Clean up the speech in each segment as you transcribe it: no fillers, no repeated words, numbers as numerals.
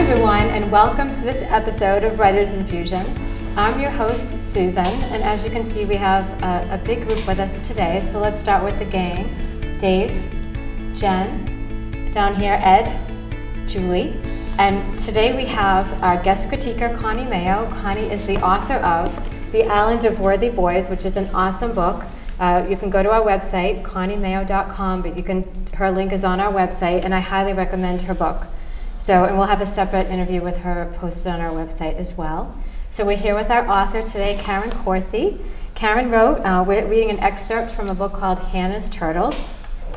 everyone, and welcome to this episode of Writers Infusion. I'm your host, Susan, and as you can see, we have a big group with us today. So let's start with the gang. Dave, Jen, down here, Ed, Julie, and today we have our guest critiquer, Connie Mayo. Connie is the author of The Island of Worthy Boys, which is an awesome book. You can go to our website, conniemayo.com, but her link is on our website, and I highly recommend her book. And we'll have a separate interview with her posted on our website as well. So we're here with our author today, Karen Corsi. Karen wrote, we're reading an excerpt from a book called Hannah's Turtles.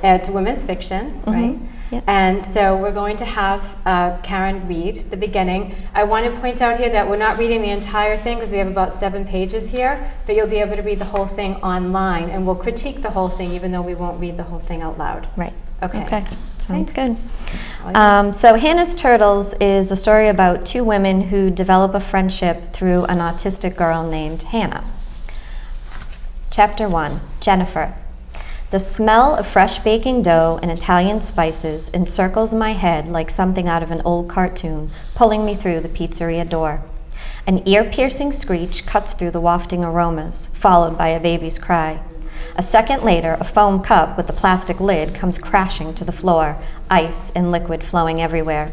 It's women's fiction, right? Yep. And so we're going to have Karen read the beginning. I want to point out here that we're not reading the entire thing because we have about 7 pages here, but you'll be able to read the whole thing online, and we'll critique the whole thing even though we won't read the whole thing out loud. Right. Okay. Sounds good. So Hannah's Turtles is a story about 2 women who develop a friendship through an autistic girl named Hannah. Chapter 1, Jennifer. The smell of fresh baking dough and Italian spices encircles my head like something out of an old cartoon, pulling me through the pizzeria door. An ear-piercing screech cuts through the wafting aromas, followed by a baby's cry. A second later, a foam cup with a plastic lid comes crashing to the floor, ice and liquid flowing everywhere.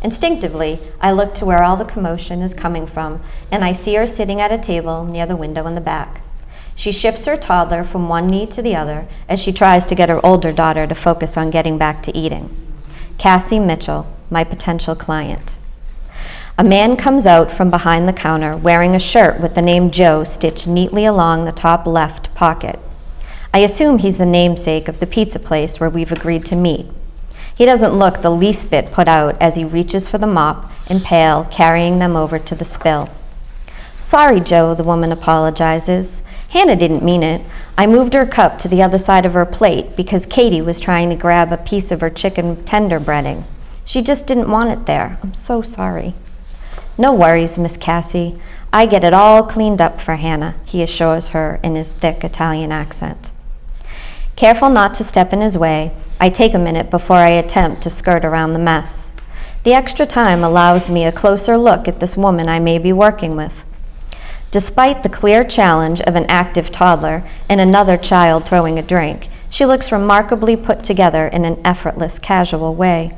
Instinctively, I look to where all the commotion is coming from, and I see her sitting at a table near the window in the back. She shifts her toddler from one knee to the other as she tries to get her older daughter to focus on getting back to eating. Cassie Mitchell, my potential client. A man comes out from behind the counter wearing a shirt with the name Joe stitched neatly along the top left pocket. I assume he's the namesake of the pizza place where we've agreed to meet. He doesn't look the least bit put out as he reaches for the mop and pail, carrying them over to the spill. Sorry, Joe, the woman apologizes. Hannah didn't mean it. I moved her cup to the other side of her plate because Katie was trying to grab a piece of her chicken tender breading. She just didn't want it there. I'm so sorry. No worries, Miss Cassie. I get it all cleaned up for Hannah, he assures her in his thick Italian accent. Careful not to step in his way, I take a minute before I attempt to skirt around the mess. The extra time allows me a closer look at this woman I may be working with. Despite the clear challenge of an active toddler and another child throwing a drink, she looks remarkably put together in an effortless, casual way.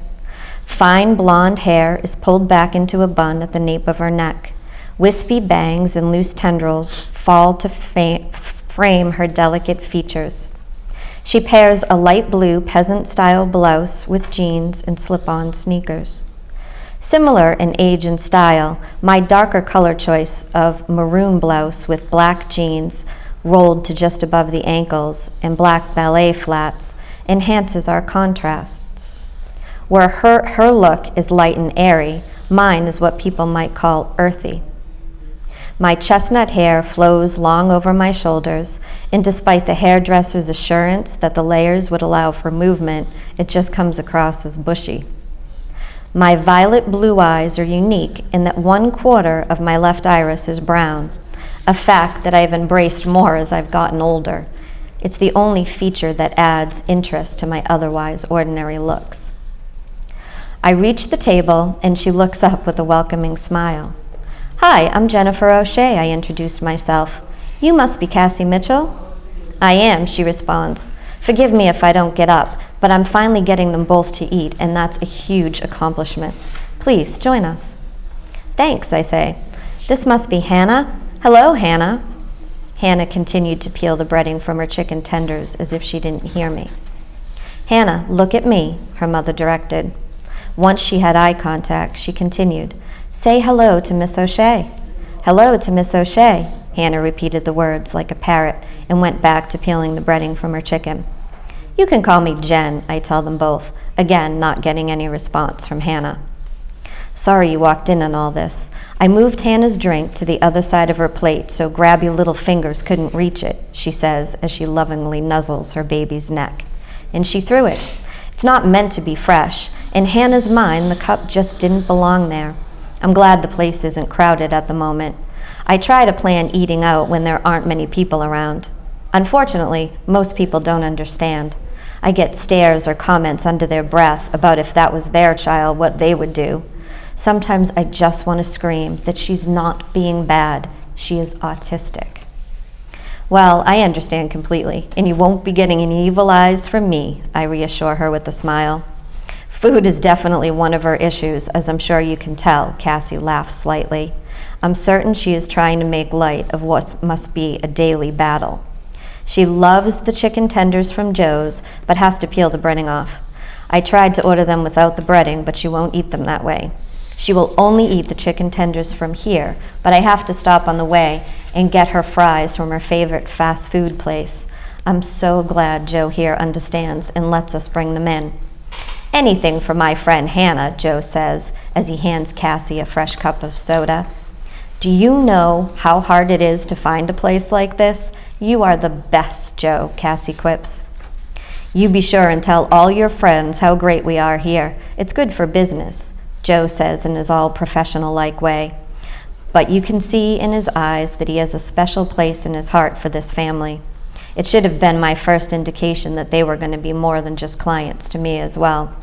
Fine blonde hair is pulled back into a bun at the nape of her neck. Wispy bangs and loose tendrils fall to frame her delicate features. She pairs a light blue peasant-style blouse with jeans and slip-on sneakers. Similar in age and style, my darker color choice of maroon blouse with black jeans rolled to just above the ankles and black ballet flats enhances our contrasts. Where her look is light and airy, mine is what people might call earthy. My chestnut hair flows long over my shoulders, and despite the hairdresser's assurance that the layers would allow for movement, it just comes across as bushy. My violet blue eyes are unique in that 1/4 of my left iris is brown, a fact that I've embraced more as I've gotten older. It's the only feature that adds interest to my otherwise ordinary looks. I reach the table, and she looks up with a welcoming smile. Hi, I'm Jennifer O'Shea, I introduced myself. You must be Cassie Mitchell? I am, she responds. Forgive me if I don't get up, but I'm finally getting them both to eat, and that's a huge accomplishment. Please, join us. Thanks, I say. This must be Hannah. Hello, Hannah. Hannah continued to peel the breading from her chicken tenders as if she didn't hear me. Hannah, look at me, her mother directed. Once she had eye contact, she continued. Say hello to Miss O'Shea. Hello to Miss O'Shea, Hannah repeated the words like a parrot and went back to peeling the breading from her chicken. You can call me Jen, I tell them both, again not getting any response from Hannah. Sorry you walked in on all this. I moved Hannah's drink to the other side of her plate so grabby little fingers couldn't reach it, she says as she lovingly nuzzles her baby's neck. And she threw it. It's not meant to be fresh. In Hannah's mind, the cup just didn't belong there. I'm glad the place isn't crowded at the moment. I try to plan eating out when there aren't many people around. Unfortunately, most people don't understand. I get stares or comments under their breath about if that was their child, what they would do. Sometimes I just want to scream that she's not being bad. She is autistic. Well, I understand completely, and you won't be getting any evil eyes from me, I reassure her with a smile. Food is definitely one of her issues, as I'm sure you can tell, Cassie laughs slightly. I'm certain she is trying to make light of what must be a daily battle. She loves the chicken tenders from Joe's, but has to peel the breading off. I tried to order them without the breading, but she won't eat them that way. She will only eat the chicken tenders from here, but I have to stop on the way and get her fries from her favorite fast food place. I'm so glad Joe here understands and lets us bring them in. Anything for my friend Hannah, Joe says as he hands Cassie a fresh cup of soda. Do you know how hard it is to find a place like this? You are the best, Joe, Cassie quips. You be sure and tell all your friends how great we are here. It's good for business, Joe says in his all-professional-like way. But you can see in his eyes that he has a special place in his heart for this family. It should have been my first indication that they were going to be more than just clients to me as well.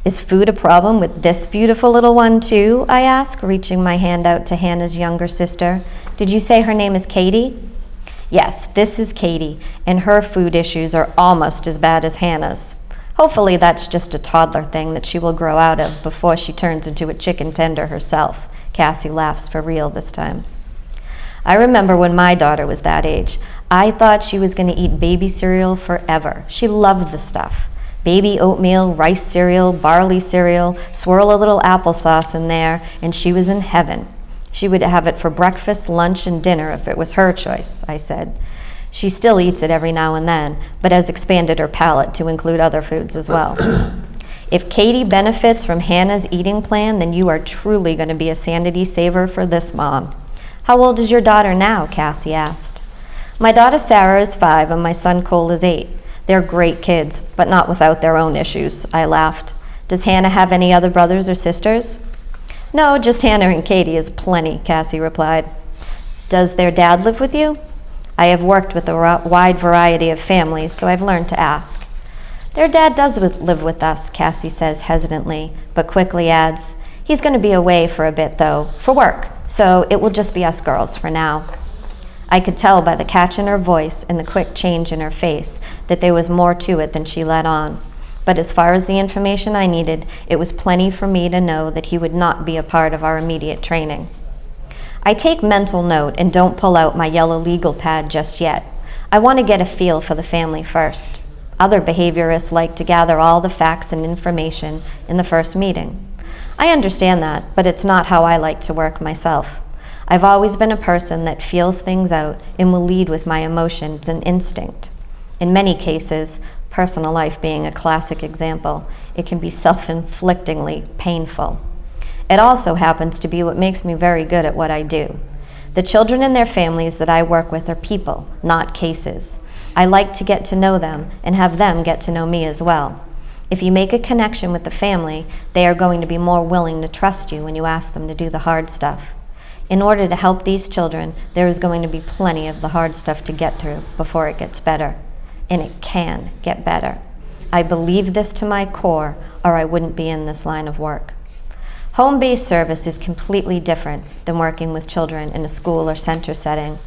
Is food a problem with this beautiful little one too? I ask, reaching my hand out to Hannah's younger sister. Did you say her name is Katie? Yes, this is Katie, and her food issues are almost as bad as Hannah's. Hopefully that's just a toddler thing that she will grow out of before she turns into a chicken tender herself. Cassie laughs for real this time. I remember when my daughter was that age. I thought she was going to eat baby cereal forever. She loved the stuff. Baby oatmeal, rice cereal, barley cereal, swirl a little applesauce in there, and she was in heaven. She would have it for breakfast, lunch, and dinner if it was her choice, I said. She still eats it every now and then, but has expanded her palate to include other foods as well. If Katie benefits from Hannah's eating plan, then you are truly going to be a sanity saver for this mom. How old is your daughter now? Cassie asked. My daughter Sarah is 5 and my son Cole is 8. They're great kids, but not without their own issues, I laughed. Does Hannah have any other brothers or sisters? No, just Hannah and Katie is plenty, Cassie replied. Does their dad live with you? I have worked with a wide variety of families, so I've learned to ask. Their dad does live with us, Cassie says hesitantly, but quickly adds, he's going to be away for a bit, though, for work, so it will just be us girls for now. I could tell by the catch in her voice and the quick change in her face that there was more to it than she let on. But as far as the information I needed, it was plenty for me to know that he would not be a part of our immediate training. I take mental note and don't pull out my yellow legal pad just yet. I want to get a feel for the family first. Other behaviorists like to gather all the facts and information in the first meeting. I understand that, but it's not how I like to work myself. I've always been a person that feels things out and will lead with my emotions and instinct. In many cases, personal life being a classic example, it can be self-inflictingly painful. It also happens to be what makes me very good at what I do. The children and their families that I work with are people, not cases. I like to get to know them and have them get to know me as well. If you make a connection with the family, they are going to be more willing to trust you when you ask them to do the hard stuff. In order to help these children, there is going to be plenty of the hard stuff to get through before it gets better. And it can get better. I believe this to my core, or I wouldn't be in this line of work. Home-based service is completely different than working with children in a school or center setting.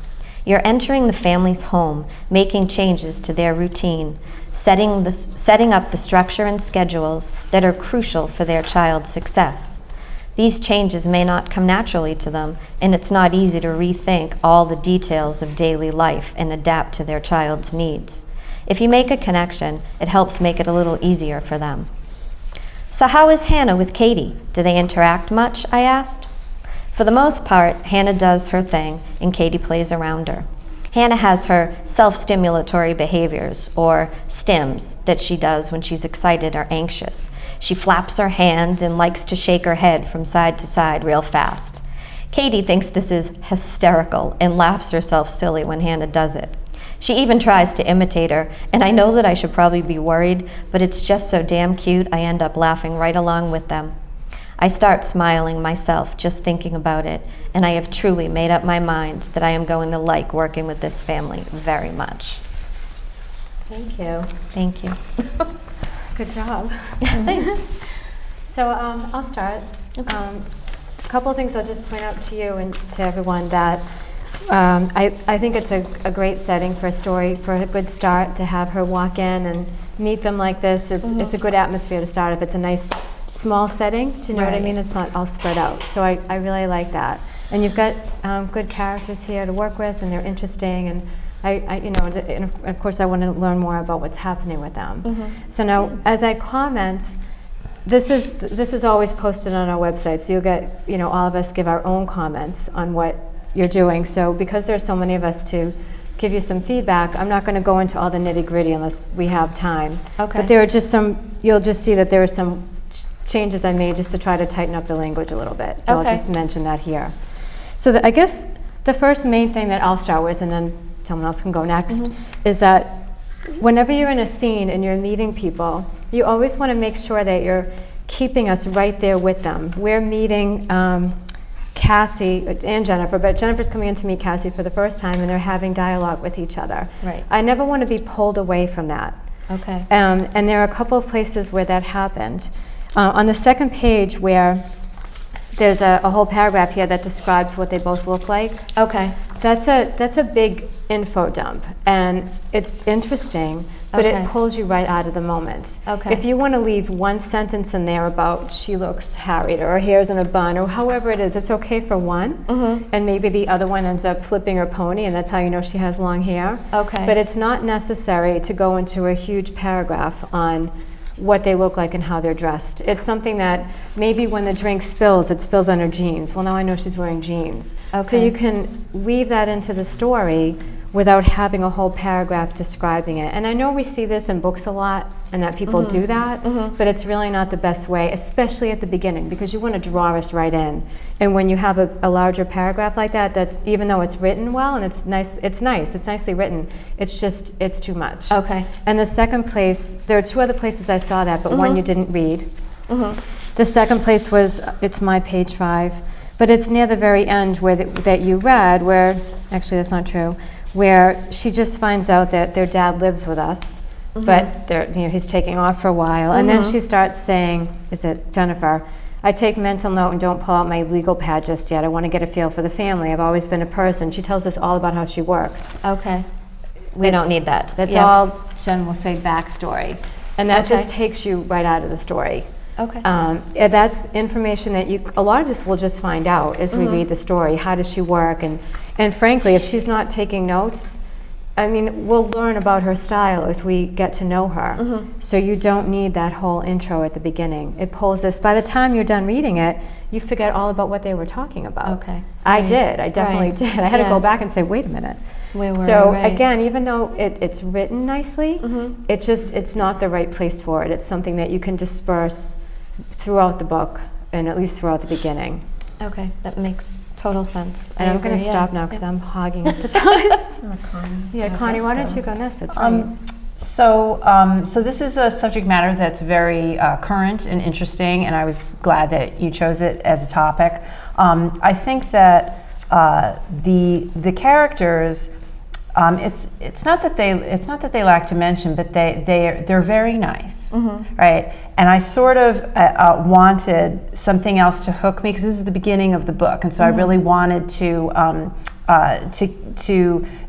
You're entering the family's home, making changes to their routine, setting up the structure and schedules that are crucial for their child's success. These changes may not come naturally to them, and it's not easy to rethink all the details of daily life and adapt to their child's needs. If you make a connection, it helps make it a little easier for them. So how is Hannah with Katie? Do they interact much? I asked. For the most part, Hannah does her thing and Katie plays around her. Hannah has her self-stimulatory behaviors, or stims, that she does when she's excited or anxious. She flaps her hands and likes to shake her head from side to side real fast. Katie thinks this is hysterical and laughs herself silly when Hannah does it. She even tries to imitate her, and I know that I should probably be worried, but it's just so damn cute I end up laughing right along with them. I start smiling myself just thinking about it, and I have truly made up my mind that I am going to like working with this family very much. Thank you. Thank you. Good job. Thanks. So I'll start. A couple of things I'll just point out to you and to everyone that I think it's a great setting for a story, for a good start, to have her walk in and meet them like this. It's a good atmosphere to start if it's a nice small setting. Do you know what I mean? It's not all spread out. So I really like that. And you've got good characters here to work with, and they're interesting. And and of course, I want to learn more about what's happening with them. So now, as I comment, this is always posted on our website. So you'll get, all of us give our own comments on what you're doing. So because there's so many of us to give you some feedback, I'm not going to go into all the nitty-gritty unless we have time. Okay. But there are just you'll just see that there are some changes I made just to try to tighten up the language a little bit. So Okay. I'll just mention that here. So I guess the first main thing that I'll start with, and then someone else can go next, is that whenever you're in a scene and you're meeting people, you always want to make sure that you're keeping us right there with them. We're meeting Cassie and Jennifer, but Jennifer's coming in to meet Cassie for the first time, and they're having dialogue with each other. Right. I never want to be pulled away from that. Okay. And there are a couple of places where that happened. On the second page, where there's a whole paragraph here that describes what they both look like. Okay. That's a big info dump, and it's interesting, but Okay. it pulls you right out of the moment. Okay. If you want to leave one sentence in there about she looks harried or her hair's in a bun or however it is, it's okay for one, and maybe the other one ends up flipping her pony, and that's how you know she has long hair. Okay. But it's not necessary to go into a huge paragraph on what they look like and how they're dressed. It's something that maybe when the drink spills, it spills on her jeans. Well, now I know she's wearing jeans. So Okay. you can weave that into the story without having a whole paragraph describing it. And I know we see this in books a lot, and that people do that, but it's really not the best way, especially at the beginning, because you want to draw us right in. And when you have a larger paragraph like that, even though it's written well and it's nicely written, it's too much. Okay. And the second place, there are two other places I saw that, but one you didn't read. The second place was, it's my page 5, but it's near the very end that you read, where, actually that's not true, where she just finds out that their dad lives with us, but he's taking off for a while. And then she starts saying, is it Jennifer, I take mental note and don't pull out my legal pad just yet. I want to get a feel for the family. I've always been a person. She tells us all about how she works. Okay. We don't need that. That's all Jen will say backstory. And that Okay. just takes you right out of the story. Okay. That's information that a lot of this we'll just find out as we read the story. How does she work? And frankly, if she's not taking notes, I mean, we'll learn about her style as we get to know her. So you don't need that whole intro at the beginning. It pulls us. By the time you're done reading it, you forget all about what they were talking about. Okay. I Right. did. I definitely Right. did. I had to Yeah. go back and say, wait a minute. Where were So we? Right. again, even though it's written nicely, it's not the right place for it. It's something that you can disperse throughout the book, and at least throughout the beginning. Okay, that makes total sense. And I'm going to stop now because I'm hogging up the time. Yeah, Connie, why don't you go next? That's right. So this is a subject matter that's very current and interesting, and I was glad that you chose it as a topic. I think that the characters, it's not that they lack dimension, but they're very nice, right? And I sort of wanted something else to hook me, because this is the beginning of the book, and so I really wanted to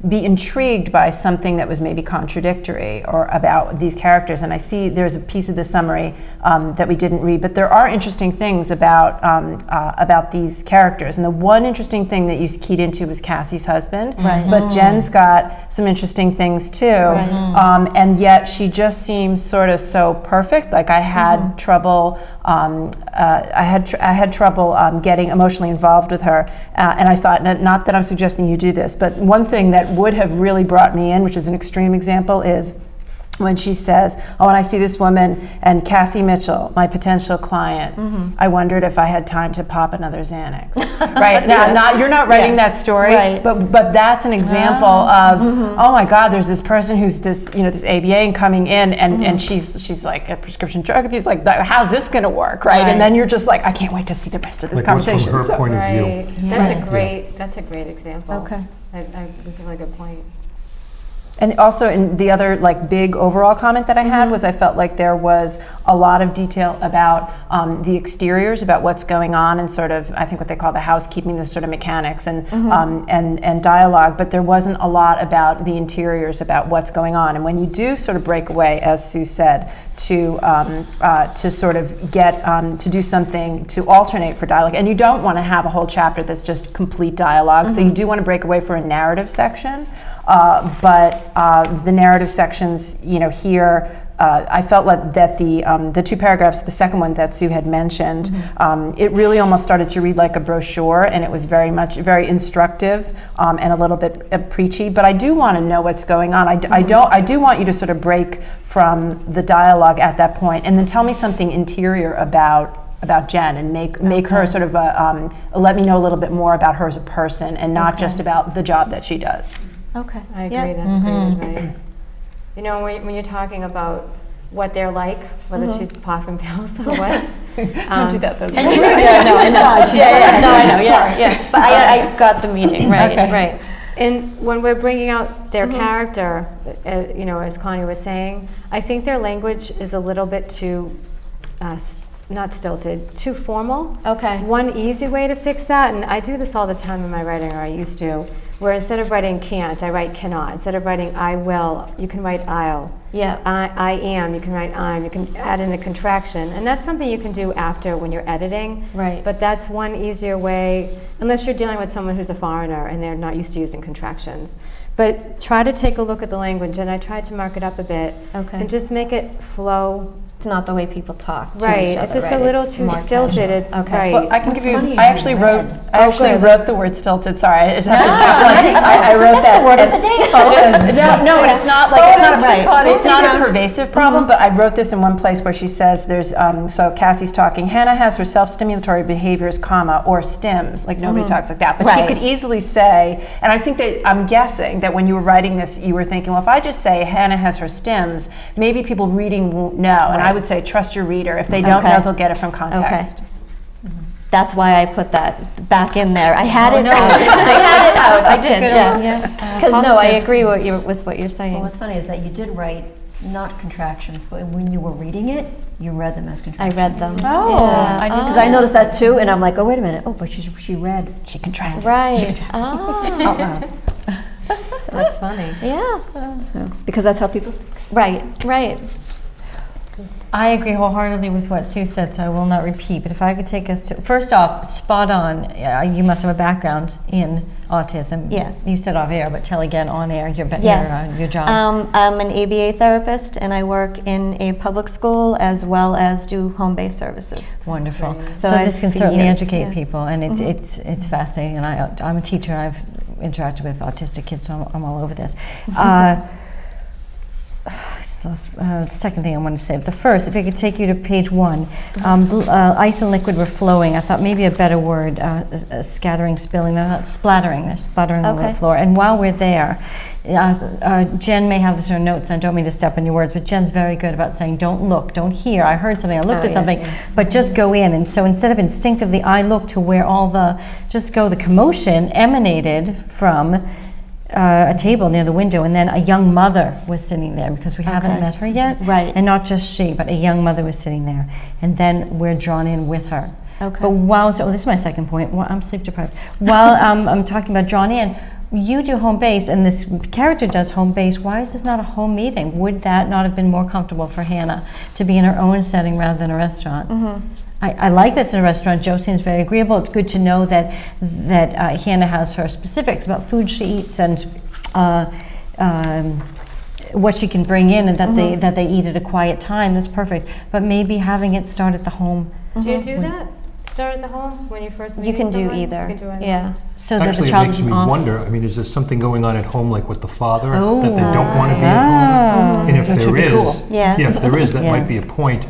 be intrigued by something that was maybe contradictory or about these characters. And I see there's a piece of the summary that we didn't read, but there are interesting things about these characters. And the one interesting thing that you keyed into was Cassie's husband, but Jen's got some interesting things too. And yet she just seems sort of so perfect. Like I had trouble. I had trouble getting emotionally involved with her, and I thought, not that I'm suggesting you do this, but one thing that would have really brought me in, which is an extreme example, is when she says, oh, and I see this woman, and Cassie Mitchell, my potential client, I wondered if I had time to pop another Xanax. Right? Now, you're not writing that story, but that's an example of, oh my God, there's this person who's this ABA and coming in, and she's like a prescription drug abuse, like, how's this going to work, right? And then you're just like, I can't wait to see the rest of this conversation. What's from her point of view. That's a great example. Okay. That's a really good point. And also, in the other like big overall comment that I had was I felt like there was a lot of detail about the exteriors, about what's going on, and sort of I think what they call the housekeeping, the sort of mechanics and dialogue. But there wasn't a lot about the interiors, about what's going on. And when you do sort of break away, as Sue said, to sort of get to do something to alternate for dialogue, and you don't want to have a whole chapter that's just complete dialogue. So you do want to break away for a narrative section. But the narrative sections, here, I felt like that the 2 paragraphs, the second one that Sue had mentioned, it really almost started to read like a brochure, and it was very instructive and a little bit preachy. But I do want to know what's going on. I do want you to sort of break from the dialogue at that point, and then tell me something interior about Jen, and make her sort of let me know a little bit more about her as a person, and not just about the job that she does. Okay. I agree. That's great advice. When you're talking about what they're like, whether she's pop and pills or what. Don't do that, though. No, I know. Yeah. But I got the meaning, right? Right. And when we're bringing out their character, as Connie was saying, I think their language is a little bit too, not stilted, too formal. Okay. One easy way to fix that, and I do this all the time in my writing, or I used to, where instead of writing can't, I write cannot. Instead of writing I will, you can write I'll. Yeah. I am, you can write I'm. You can add in a contraction. And that's something you can do after when you're editing. Right. But that's one easier way, unless you're dealing with someone who's a foreigner and they're not used to using contractions. But try to take a look at the language, and I tried to mark it up a bit. Okay. And just make it flow. It's not the way people talk to Right, each other, it's just right? a little It's too more stilted. casual. It's Okay. right. Well, I can What's give you. funny I is actually you wrote. read. I actually good. wrote the word stilted. Sorry, I just have to stop. I wrote that. That's the word of the day, folks. No, and it's not like it's not right. it's not a pervasive problem. But I wrote this in one place where she says there's so Cassie's talking. Hannah has her self-stimulatory behaviors, or stims. Like nobody talks like that. But she Right. could easily say, and I think that I'm guessing that when you were writing this, you were thinking, well, if I just say Hannah has her stims, maybe people reading won't know. And I would say trust your reader. If they don't know, they'll get it from context. That's why I put that back in there. I had it no, out. I had it out. I That's a did, good yeah. one, yeah. Because no, I agree with what you're saying. Well, what's funny is that you did write not contractions, but when you were reading it, you read them as I contractions. read them. Oh, Yeah. I did Because I noticed that too, and I'm like, oh, wait a minute. Oh, but she read. She contracted. Right. Oh. Out loud. So that's funny. Yeah. So, because that's how people speak. Right. I agree wholeheartedly with what Sue said, so I will not repeat. But if I could take us to, first off, spot on. You must have a background in autism. Yes. You said off air, but tell again on air your Yes. your job. I'm an ABA therapist, and I work in a public school as well as do home-based services. Wonderful. great. So So this I've can for certainly years, educate yeah. people, and it's fascinating. And I'm a teacher. I've interacted with autistic kids, so I'm all over this. I just lost the second thing I wanted to say. But the first, if I could take you to page 1, ice and liquid were flowing. I thought maybe a better word, scattering, spilling, not splattering. They're splattering over the Okay. floor. And while we're there, Jen may have this in her notes, and I don't mean to step on your words, but Jen's very good about saying, don't look, don't hear. I heard something, I looked at something, but just go in. And so instead of instinctively, I look to where the commotion emanated from a table near the window, and then a young mother was sitting there, because we haven't Okay. met her yet. Right. And not just she, but a young mother was sitting there. And then we're drawn in with her. Okay. But this is my second point. I'm sleep deprived. While I'm talking about drawn in, you do home base, and this character does home base. Why is this not a home meeting? Would that not have been more comfortable for Hannah to be in her own setting rather than a restaurant? I like that it's in a restaurant. Joe seems very agreeable. It's good to know that Hannah has her specifics about food she eats and what she can bring in, and that they eat at a quiet time. That's perfect. But maybe having it start at the home. Do you do that? Start at the home when you first meet You can do someone? either. You can do either. Yeah. So that the Actually, it child makes is me off. wonder, I mean, is there something going on at home, like with the father, that they don't want to be at home? And if Which there would be is, cool. Yeah. if there is, that might be a Yes. point.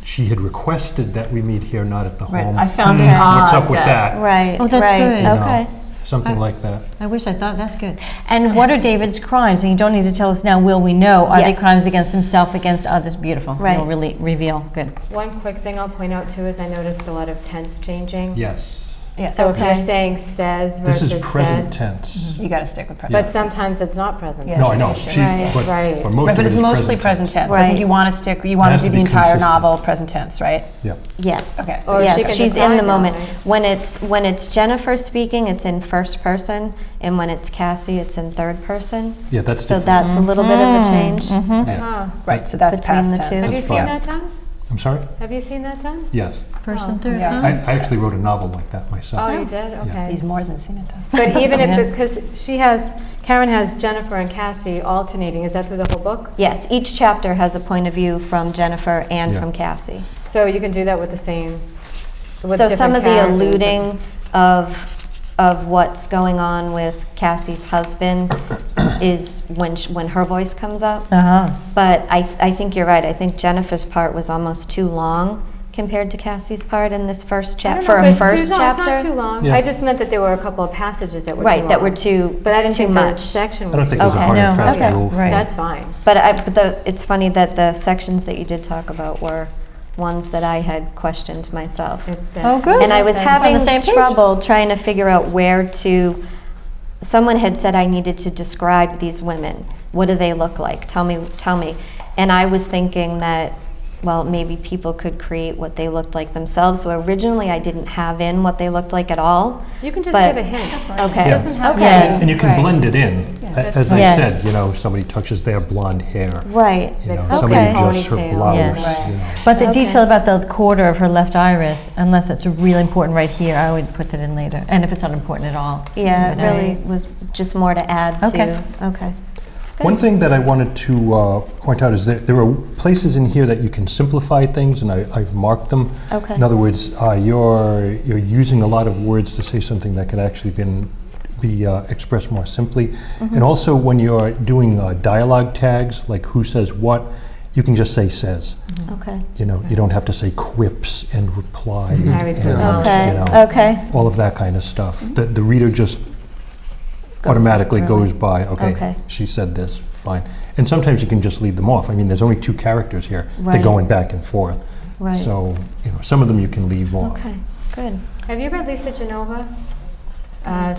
She had requested that we meet here, not at the home. I found it What's odd up with that- that? Right. Oh, that's right. good. You know, Okay. Something like that. I wish I thought that's good. And what are David's crimes? And you don't need to tell us now, will we know? Are they Yes. crimes against himself, against others? Beautiful. Right. You'll really reveal. Good. One quick thing I'll point out too is I noticed a lot of tense changing. Yes. Yes. So if Okay. you're saying says This versus is present said, tense. You got to stick with present. but sometimes it's not present. Yeah. No, I know. Right. But, Right. but most Right, of but it it's is mostly present tense. I Right. think you want to stick. You It want has to do to the be entire consistent. novel present tense, right? Yeah. Yes. Okay, so Or yes, she can she's in decide the that, moment. right? When it's Jennifer speaking, it's in first person, and when it's Cassie, it's in third person. Yeah, that's So different. that's a little bit of a change. Yeah. Huh. Right. So that's Between past the tense. two. Have you That's seen fine. that done? I'm sorry? Have you seen that done? Yes. First Oh. and third. Yeah. I actually wrote a novel like that myself. Oh, you did? Okay. He's more than seen it done. But even if, because Karen has Jennifer and Cassie alternating, is that through the whole book? Yes, each chapter has a point of view from Jennifer and Yeah. from Cassie. So you can do that with the same, with So different some of the characters and- alluding of what's going on with Cassie's husband is when her voice comes up. Uh-huh. But I think you're right. I think Jennifer's part was almost too long compared to Cassie's part in this first I chapter, don't for know, a but it's first too long. It's chapter. not too long. Yeah. I just meant that there were a couple of passages that were too Right, that long. were too, But I didn't too think the much. section I don't was think too there's a Okay. hard and No. fast Okay. rule. for- Right. That's fine. But it's funny that the sections that you did talk about were ones that I had questioned myself. Oh, good. And I was On having the same page. trouble trying to figure out where to. Someone had said I needed to describe these women. What do they look like? Tell me. And I was thinking that, well, maybe people could create what they looked like themselves. So originally I didn't have in what they looked like at all. You can just But- give a hint. Okay. It doesn't have to Okay. be- And you can Right. blend it in. that's As I Yes. said, you know, somebody touches their blonde hair. Right. You know, Okay. somebody adjusts her Ponytail. blouse. Yes. You know. But the Okay. detail about the quarter of her left iris, unless that's really important right here, I would put that in later. And if it's not important at all. Yeah, it But I- really was just more to add Okay. to. Okay. One thing that I wanted to point out is that there are places in here that you can simplify things, and I've marked them. Okay. In other words, you're using a lot of words to say something that could actually be expressed more simply. And also when you're doing dialogue tags, like who says what, you can just say says. Okay. You know, you don't have to say quips and reply. Harry and, Potter. Okay. you know, Okay. all of that kind of stuff. The reader just automatically through goes it. by, okay, Okay. she said this, fine. And sometimes you can just leave them off. I mean, there's only two characters here. They're Right. going back and forth. Right. So, you know, some of them you can leave off. Okay. Good. Have you read Lisa Genova?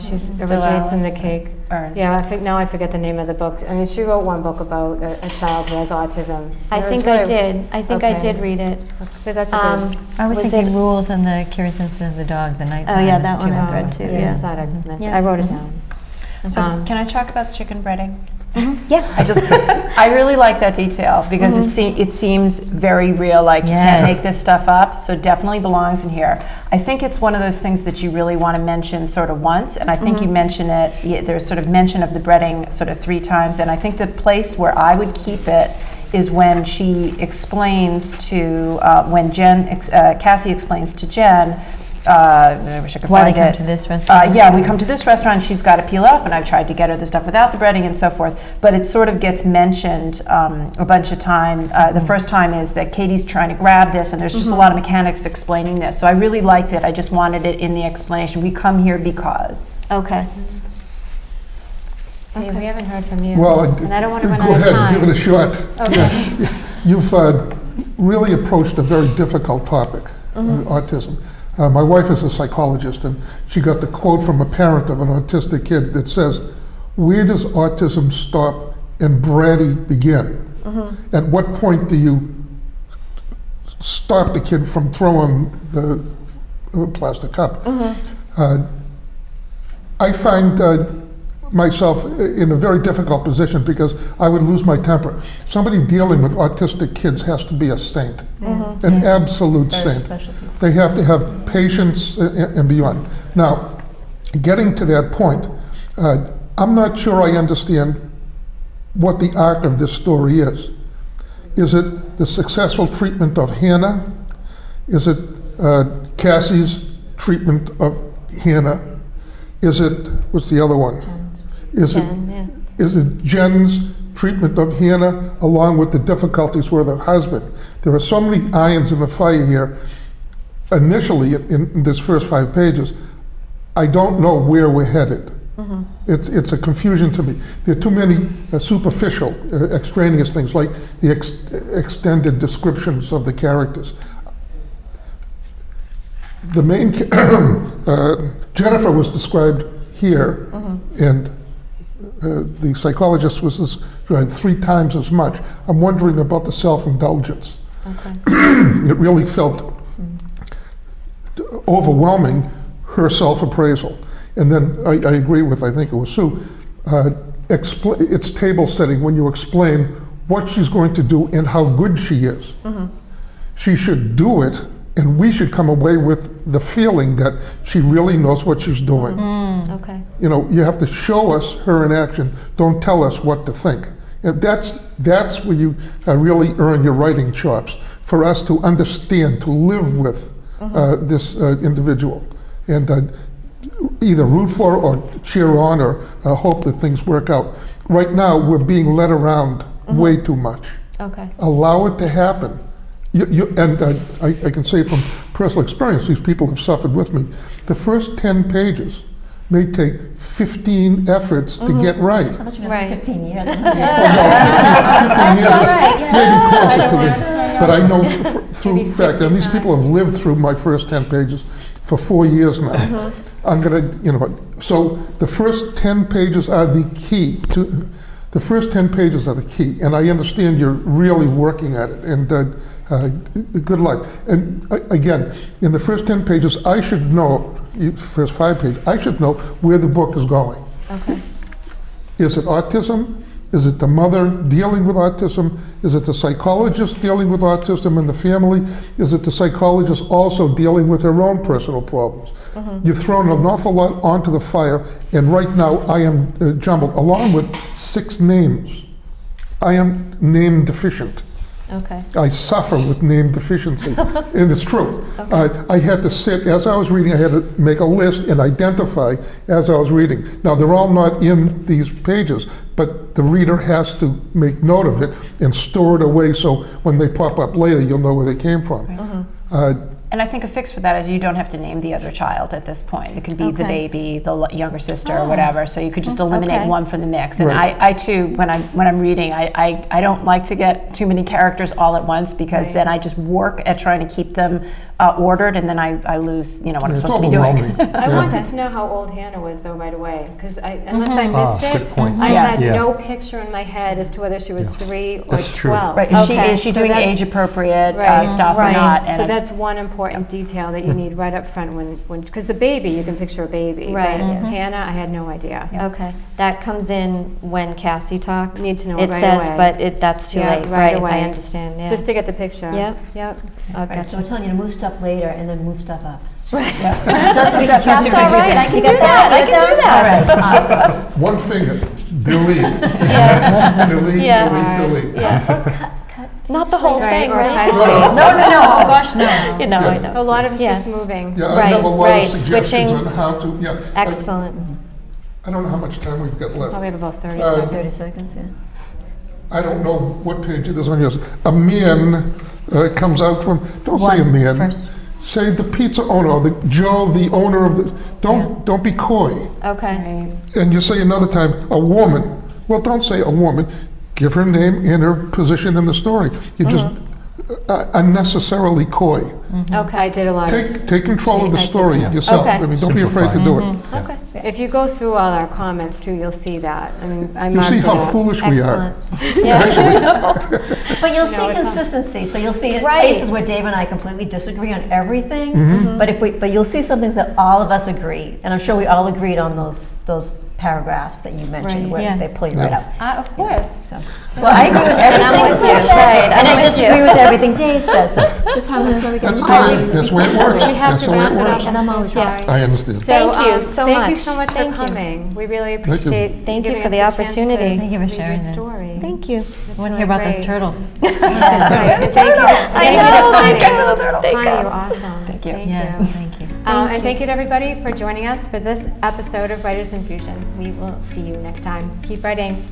She's originates from the Delilah, cake. or- Yeah, now I forget the name of the book. I mean, she wrote one book about a child who has autism. I It was think I really- did. I think I Okay. did read it. Because that's a good. I was Was thinking it- Rules and the Curious Incident of the Dog, the nighttime. Oh, yeah, is that too one I've long. read too, I yeah. just thought I'd mention. Yeah. I wrote it down. So can I talk about the chicken breading? Yeah. I really like that detail because it seems very real, like you can't Yes. make this stuff up, so it definitely belongs in here. I think it's one of those things that you really want to mention sort of once, and I think you mention it, there's sort of mention of the breading sort of 3 times, and I think the place where I would keep it is when she explains to, when Cassie explains to Jen, I wish I could Why find they come it. to this restaurant. Yeah, we come to this restaurant, she's got to peel off, and I've tried to get her the stuff without the breading and so forth. But it sort of gets mentioned a bunch of time. The first time is that Katie's trying to grab this, and there's just a lot of mechanics explaining this. So I really liked it. I just wanted it in the explanation. We come here because. Okay. Dave, we haven't heard from you. Well, and I don't want to run go out of ahead, time. give it a shot. Okay. You've really approached a very difficult topic, autism. My wife is a psychologist, and she got the quote from a parent of an autistic kid that says, "Where does autism stop and bratty begin? At what point do you stop the kid from throwing the plastic cup?" I find myself in a very difficult position because I would lose my temper. Somebody dealing with autistic kids has to be a saint, an absolute saint. They have to have patience and beyond. Now, getting to that point, I'm not sure I understand what the arc of this story is. Is it the successful treatment of Hannah? Is it Cassie's treatment of Hannah? Is it, what's the other one? Is it Jen's treatment of Hannah along with the difficulties with her husband? There are so many irons in the fire here. Initially, in this first 5 pages, I don't know where we're headed. It's a confusion to me. There are too many superficial, extraneous things like the extended descriptions of the characters. the main Jennifer was described here, and the psychologist was described 3 times as much. I'm wondering about the self-indulgence. Okay. It really felt overwhelming, her self-appraisal. And then I agree with, I think it was Sue, it's table setting when you explain what she's going to do and how good she is. She should do it, and we should come away with the feeling that she really knows what she's doing. Okay. You know, you have to show us her in action. Don't tell us what to think. And that's where you really earn your writing chops, for us to understand, to live with this individual, and either root for or cheer on or hope that things work out. Right now, we're being led around way too much. Okay. Allow it to happen. I can say from personal experience, these people have suffered with me. The first 10 pages may take 15 efforts to get right. I thought you were Right. 15 years. 15 years is maybe closer to the, but I know through fact, and these people have lived through my first 10 pages for 4 years now. I'm gonna, so the first 10 pages are the key to, the first 10 pages are the key, and I understand you're really working at it, and good luck. And again, in the first 10 pages, I should know, first 5 pages, I should know where the book is going. Okay. Is it autism? Is it the mother dealing with autism? Is it the psychologist dealing with autism in the family? Is it the psychologist also dealing with her own personal problems? You've thrown an awful lot onto the fire, and right now I am jumbled, along with 6 names. I am name deficient. Okay. I suffer with name deficiency, and it's true. I had to sit, as I was reading, I had to make a list and identify as I was reading. Now, they're all not in these pages, but the reader has to make note of it and store it away, so when they pop up later, you'll know where they came from. And I think a fix for that is you don't have to name the other child at this point. It could be the Okay. baby, the younger sister, or whatever. So you could just eliminate Okay. one from the mix. And Right. I too, when I'm reading, I don't like to get too many characters all at once, because then I just work at trying to keep them ordered, and then I lose what I'm It's supposed to be doing. overwhelming. I Yeah. wanted to know how old Hannah was, though, right away, because unless I missed it, good point. I Yes. had Yeah. no picture in my head as to whether she was 3 or That's true. 12. Right? Okay. Is she So doing that's- age appropriate Right. stuff Right. or not? So And that's one important detail that you need right up front when because the baby, you can picture a baby. Right. But Hannah, I had no idea. Okay. That comes in when Cassie talks. Need to know it it right says, away. but that's too Yeah, late. right I away. understand. Yeah. Just to get the picture. Yep. Yep. Okay. Right, so I'm telling you to move stuff later and then move stuff up. not to be That's confusing. all right, I can do that. I can do that. All right, awesome. One finger, delete. Delete, Yeah. delete, delete. Not the whole Right, thing, or right? hide No, place. No, oh gosh, no. You know, I A know. lot of it's Yeah. just moving. Yeah, I Right, have a lot right, of suggestions switching. on how to, Excellent. I don't know how much time we've got left. Probably have about 30 Uh, seconds. 30 seconds, yeah. I don't know what page it is on yours. A man comes out from, don't say a One man. first. Say the pizza owner, or Joe, the owner of the, don't be coy. Okay. And you say another time, a woman. Well, don't say a woman. Give her name and her position in the story. You just unnecessarily coy. Okay. I did a lot of. Take control of the I did. story yourself. Okay. I mean, don't be afraid to do it. Okay. If you go through all our comments too, you'll see that. I mean, I You marked see it how up. foolish we are. Excellent. Yeah. But you'll No, see it's not. consistency. So you'll see Right. places where Dave and I completely disagree on everything. Mm-hmm. But you'll see some things that all of us agree, and I'm sure we all agreed on those paragraphs that you mentioned Right. where Yes. they pull you right out. Of course. So, well, I agree with everything with Sue you. says, Right, and I'm I with disagree you. with everything Dave says. So this is how we get That's the along. way, that's the way it works. We have That's to the way wrap it it up. works. And I'm I'm so always- sorry. I understand. So, Thank you so Thank you much. so much Thank for you. coming. We really you. appreciate Thank you giving for us the a chance opportunity. to Thank you for read sharing your this. story. Thank you. It's I want to really hear about great. those turtles. That's right. Thank you. I know, Connie. thank you to the turtles. Connie, you're awesome. Thank you. Yes, thank you. And thank you to everybody for joining us for this episode of Writers Infusion. We will see you next time. Keep writing.